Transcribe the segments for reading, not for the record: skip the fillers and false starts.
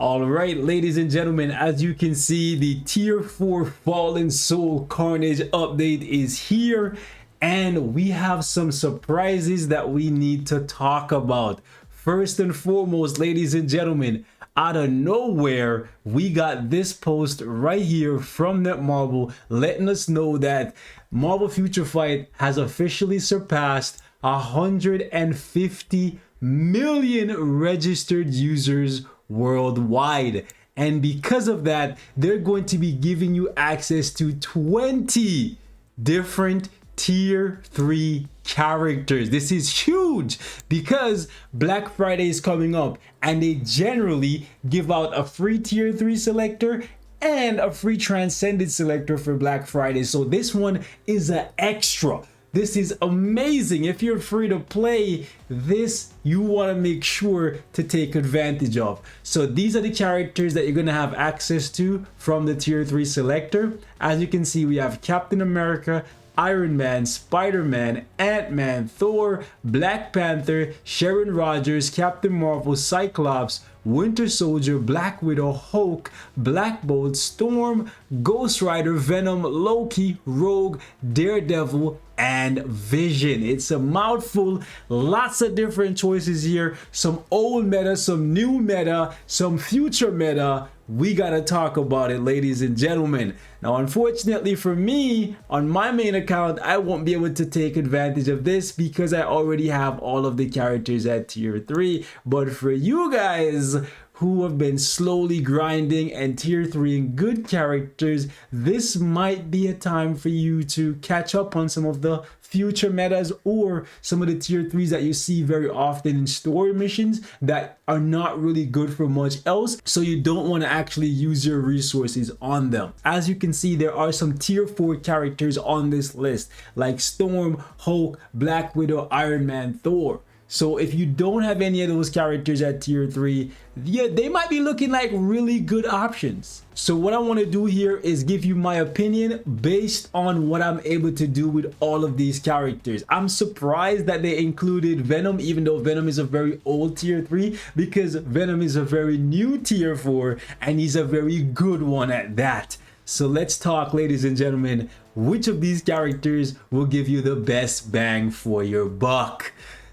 All right, ladies and gentlemen, as you can see, the Tier 4 Fallen Soul Carnage update is here, and we have some surprises that we need to talk about. First and foremost, ladies and gentlemen, out of nowhere, we got this post right here from Netmarble letting us know that Marvel Future Fight has officially surpassed 150 million registered users worldwide, and because of that, they're going to be giving you access to 20 different tier 3 characters. This is huge because Black Friday is coming up and they generally give out a free tier 3 selector and a free transcended selector for Black Friday. So this one is an extra. This is amazing. If you're free to play this, you want to make sure to take advantage of. So these are the characters that you're going to have access to from the tier 3 selector. As you can see, we have Captain America, Iron Man, Spider-Man, Ant-Man, Thor, Black Panther, Sharon Rogers, Captain Marvel, Cyclops, Winter Soldier, Black Widow, Hulk, Black Bolt, Storm, Ghost Rider, Venom, Loki, Rogue, Daredevil, and Vision. It's a mouthful, lots of different choices here, some old meta, some new meta, some future meta. We gotta talk about it, ladies and gentlemen. Now, unfortunately for me, on my main account, I won't be able to take advantage of this because I already have all of the characters at tier 3. But for you guys who have been slowly grinding and tier 3ing good characters, this might be a time for you to catch up on some of the future metas or some of the tier 3s that you see very often in story missions that are not really good for much else, so you don't want to actually use your resources on them. As you can see, there are some tier 4 characters on this list like Storm, Hulk, Black Widow, Iron Man, Thor. So if you don't have any of those characters at tier 3, yeah, they might be looking like really good options. So what I want to do here is give you my opinion based on what I'm able to do with all of these characters. I'm surprised that they included Venom, even though Venom is a very old tier 3, because Venom is a very new tier 4 and he's a very good one at that. So let's talk, ladies and gentlemen, which of these characters will give you the best bang for your buck.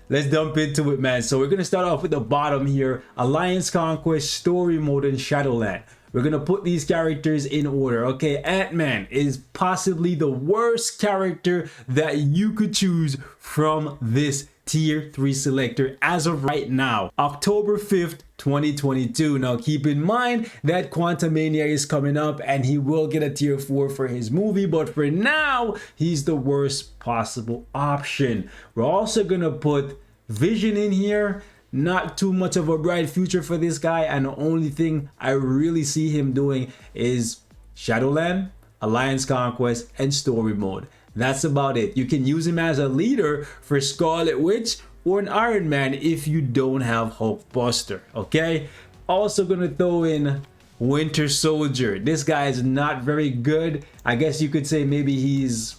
Let's jump into it, man. So we're going to start off with the bottom here. Alliance Conquest, Story Mode, and Shadowland. We're going to put these characters in order. Okay, Ant-Man is possibly the worst character that you could choose from this tier 3 selector as of right now, October 5th, 2022. Now keep in mind that Quantumania is coming up and he will get a tier 4 for his movie, but for now he's the worst possible option. We're also gonna put Vision in here. Not too much of a bright future for this guy, and the only thing I really see him doing is Shadowland, Alliance Conquest, and Story Mode. That's about it. You can use him as a leader for Scarlet Witch or an Iron Man if you don't have Hulkbuster, okay? Also gonna throw in Winter Soldier. This guy is not very good. I guess you could say maybe he's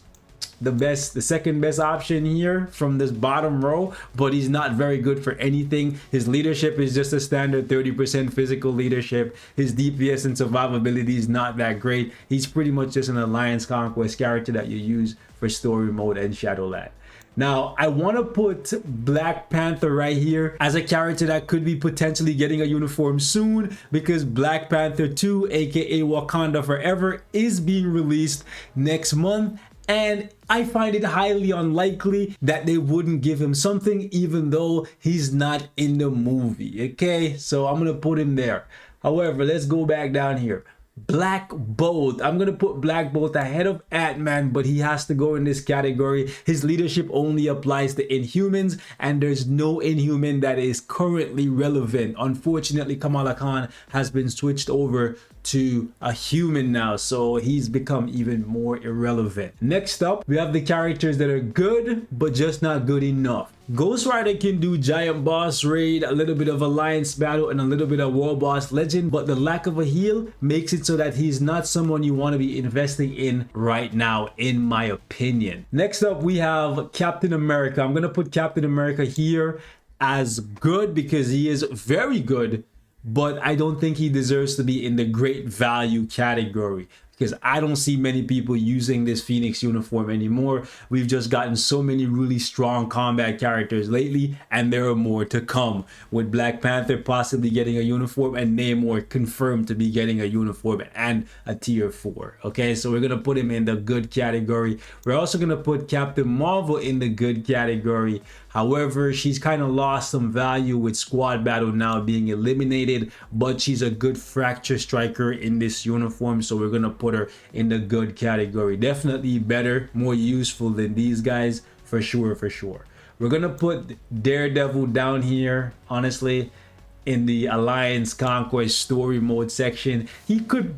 the second best option here from this bottom row, but he's not very good for anything. His leadership is just a standard 30% physical leadership. His DPS and survivability is not that great. He's pretty much just an Alliance Conquest character that you use for Story Mode and Shadowland. Now, I want to put Black Panther right here as a character that could be potentially getting a uniform soon, because Black Panther 2, aka Wakanda Forever, is being released next month. And I find it highly unlikely that they wouldn't give him something even though he's not in the movie, okay? So I'm gonna put him there. However, let's go back down here. Black Bolt. I'm gonna put Black Bolt ahead of Ant-Man, but he has to go in this category. His leadership only applies to Inhumans, and there's no Inhuman that is currently relevant. Unfortunately, Kamala Khan has been switched over to a human now, so he's become even more irrelevant. Next up, we have the characters that are good but just not good enough. Ghost Rider can do Giant Boss Raid, a little bit of Alliance Battle, and a little bit of War Boss Legend, but the lack of a heal makes it so that he's not someone you want to be investing in right now, in my opinion. Next up, we have Captain America. I'm gonna put Captain America here as good because he is very good but I don't think he deserves to be in the great value category, because I don't see many people using this Phoenix uniform anymore. We've just gotten so many really strong combat characters lately, and there are more to come, with Black Panther possibly getting a uniform and Namor confirmed to be getting a uniform and a tier 4. Okay, so we're gonna put him in the good category. We're also gonna put Captain Marvel in the good category. However, she's kind of lost some value with Squad Battle now being eliminated, but she's a good fracture striker in this uniform, so we're gonna put her in the good category. Definitely better, more useful than these guys, for sure, for sure. We're gonna put Daredevil down here, honestly, in the Alliance Conquest story mode section. He could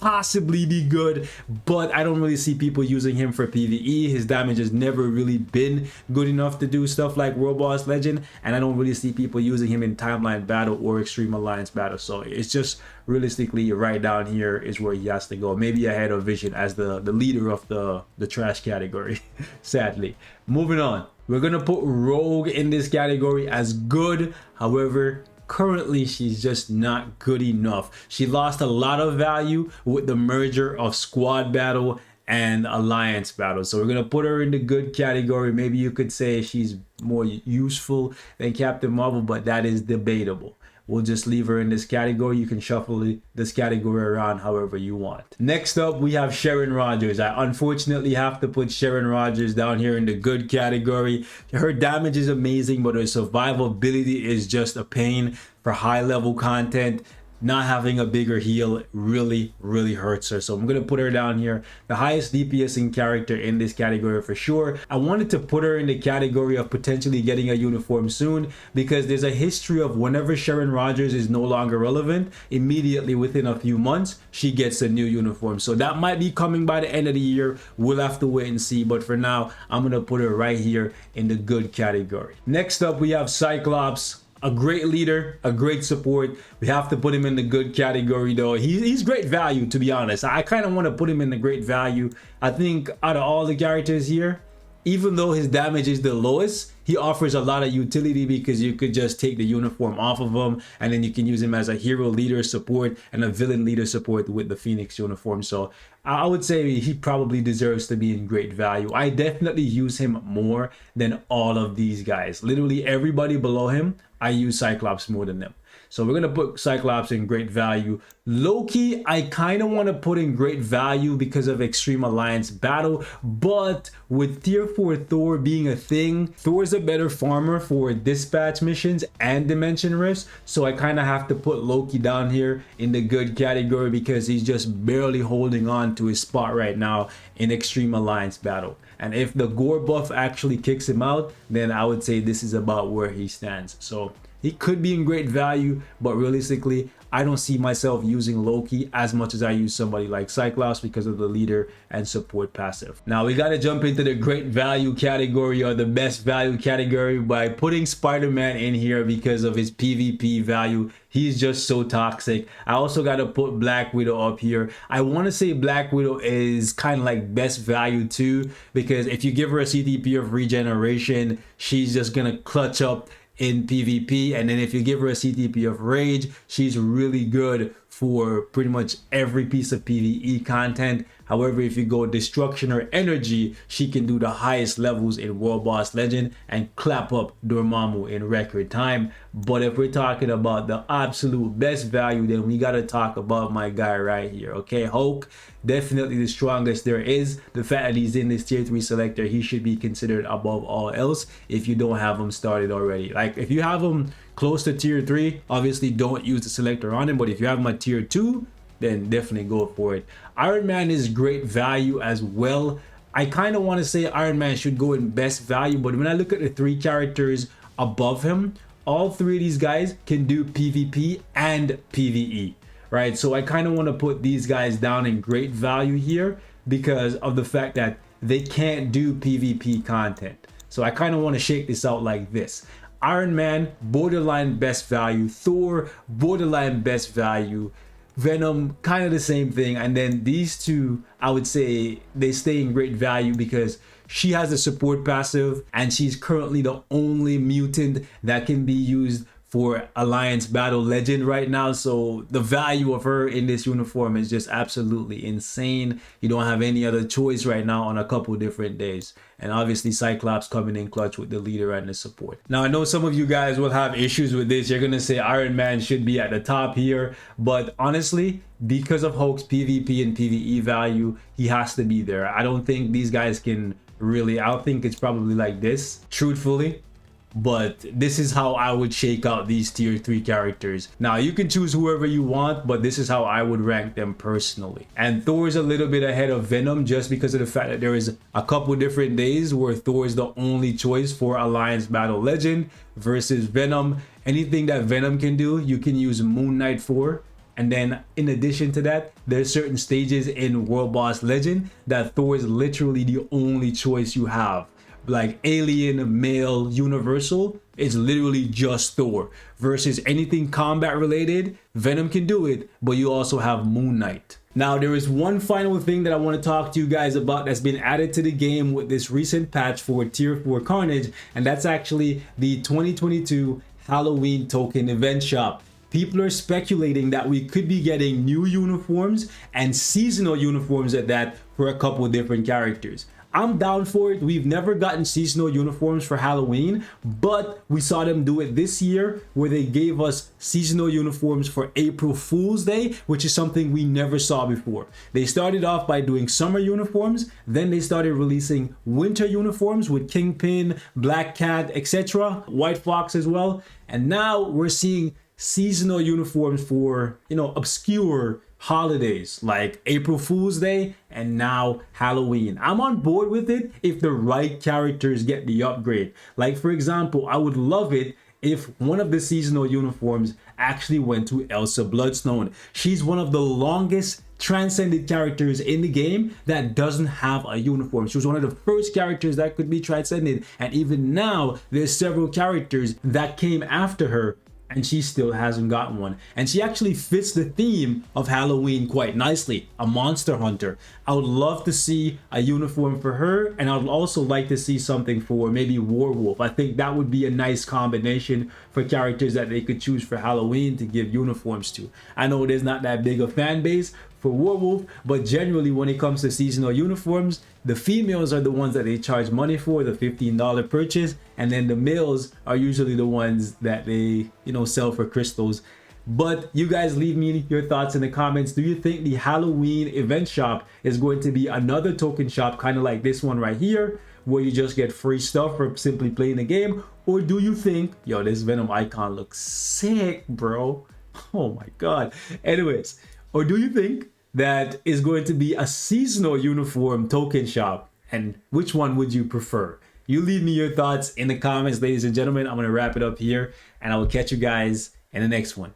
possibly be good, but I don't really see people using him for PvE. His damage has never really been good enough to do stuff like World Boss Legend, and I don't really see people using him in Timeline Battle or Extreme Alliance Battle. So it's just realistically right down here is where he has to go, maybe ahead of Vision as the leader of the trash category. Sadly. Moving on, we're gonna put Rogue in this category as good. However, currently she's just not good enough. She lost a lot of value with the merger of Squad Battle and Alliance Battle, so we're gonna put her in the good category. Maybe you could say she's more useful than Captain Marvel, but that is debatable. We'll just leave her in this category. You can shuffle this category around however you want. Next up, we have Sharon Rogers. I unfortunately have to put Sharon Rogers down here in the good category. Her damage is amazing, but her survivability is just a pain for high level content. Not having a bigger heal really hurts her, so I'm gonna put her down here, the highest DPSing character in this category for sure. I wanted to put her in the category of potentially getting a uniform soon, because there's a history of whenever Sharon Rogers is no longer relevant, immediately within a few months she gets a new uniform. So that might be coming by the end of the year. We'll have to wait and see, but for now I'm gonna put her right here in the good category. Next up, we have Cyclops. A great leader, a great support. We have to put him in the good category though. He's great value, to be honest. I kind of want to put him in the great value. I think out of all the characters here, even though his damage is the lowest, he offers a lot of utility, because you could just take the uniform off of him and then you can use him as a hero leader support and a villain leader support with the Phoenix uniform. So I would say he probably deserves to be in great value. I definitely use him more than all of these guys. Literally everybody below him, I use Cyclops more than them. So we're gonna put Cyclops in great value. Loki, I kind of want to put in great value because of Extreme Alliance Battle, but with tier 4 Thor being a thing, Thor's a better farmer for dispatch missions and dimension rifts, so I kind of have to put Loki down here in the good category, because he's just barely holding on to his spot right now in Extreme Alliance Battle. And if the gore buff actually kicks him out, then I would say this is about where he stands. So he could be in great value, but realistically, I don't see myself using Loki as much as I use somebody like Cyclops because of the leader and support passive. Now we got to jump into the great value category, or the best value category, by putting Spider-Man in here because of his PvP value. He's just so toxic. I also got to put Black Widow up here. I want to say Black Widow is kind of like best value too, because if you give her a CTP of regeneration, she's just gonna clutch up in PvP, and then if you give her a CTP of rage, she's really good for pretty much every piece of PvE content. However, if you go destruction or energy, she can do the highest levels in World Boss Legend and clap up Dormammu in record time. But if we're talking about the absolute best value, then we got to talk about my guy right here. Okay, Hulk, definitely the strongest there is. The fact that he's in this tier 3 selector, he should be considered above all else if you don't have him started already. Like if you have him close to tier 3, obviously don't use the selector on him, but if you have him at tier 2, then definitely go for it. Iron Man is great value as well. I kind of want to say Iron Man should go in best value, but when I look at the 3 characters above him, all 3 of these guys can do PvP and PvE, right? So I kind of want to put these guys down in great value here because of the fact that they can't do PvP content. So I kind of want to shake this out like this. Iron Man, borderline best value. Thor, borderline best value. Venom, kind of the same thing. And then these two, I would say they stay in great value because she has a support passive and she's currently the only mutant that can be used for Alliance Battle Legend right now. So the value of her in this uniform is just absolutely insane. You don't have any other choice right now on a couple different days. And obviously Cyclops coming in clutch with the leader and the support. Now I know some of you guys will have issues with this. You're gonna say Iron Man should be at the top here, but honestly, because of Hulk's PvP and PvE value, he has to be there. I don't think these guys can really, I think it's probably like this, truthfully. But this is how I would shake out these tier 3 characters. Now you can choose whoever you want, but this is how I would rank them personally. And Thor is a little bit ahead of Venom just because of the fact that there is a couple different days where Thor is the only choice for Alliance Battle Legend versus Venom. Anything that Venom can do, you can use Moon Knight for. And then in addition to that, there's certain stages in World Boss Legend that Thor is literally the only choice you have. Like alien, male, universal, it's literally just Thor. Versus anything combat related, Venom can do it, but you also have Moon Knight. Now there is one final thing that I want to talk to you guys about that's been added to the game with this recent patch for tier 4 Carnage, and that's actually the 2022 Halloween token event shop. People are speculating that we could be getting new uniforms and seasonal uniforms at that for a couple of different characters. I'm down for it. We've never gotten seasonal uniforms for Halloween, but we saw them do it this year where they gave us seasonal uniforms for April Fool's Day, which is something we never saw before. They started off by doing summer uniforms, then they started releasing winter uniforms with Kingpin, Black Cat, etc., White Fox as well, and now we're seeing seasonal uniforms for, you know, obscure holidays like April Fool's Day and now Halloween. I'm on board with it if the right characters get the upgrade. Like for example, I would love it if one of the seasonal uniforms actually went to Elsa Bloodstone. She's one of the longest transcended characters in the game that doesn't have a uniform. She was one of the first characters that could be transcended, and even now there's several characters that came after her and she still hasn't gotten one. And she actually fits the theme of Halloween quite nicely, a monster hunter. I would love to see a uniform for her, and I would also like to see something for maybe Werewolf. I think that would be a nice combination for characters that they could choose for Halloween to give uniforms to. I know there's not that big a fan base for Werewolf, but generally when it comes to seasonal uniforms, the females are the ones that they charge money for, the $15 purchase, and then the males are usually the ones that they, you know, sell for crystals. But you guys leave me your thoughts in the comments. Do you think the Halloween event shop is going to be another token shop kind of like this one right here, where you just get free stuff for simply playing the game? Or do you think, yo, this Venom icon looks sick, bro? Oh my god. Anyways, or do you think that is going to be a seasonal uniform token shop? And which one would you prefer? You leave me your thoughts in the comments, ladies and gentlemen. I'm going to wrap it up here, and I will catch you guys in the next one.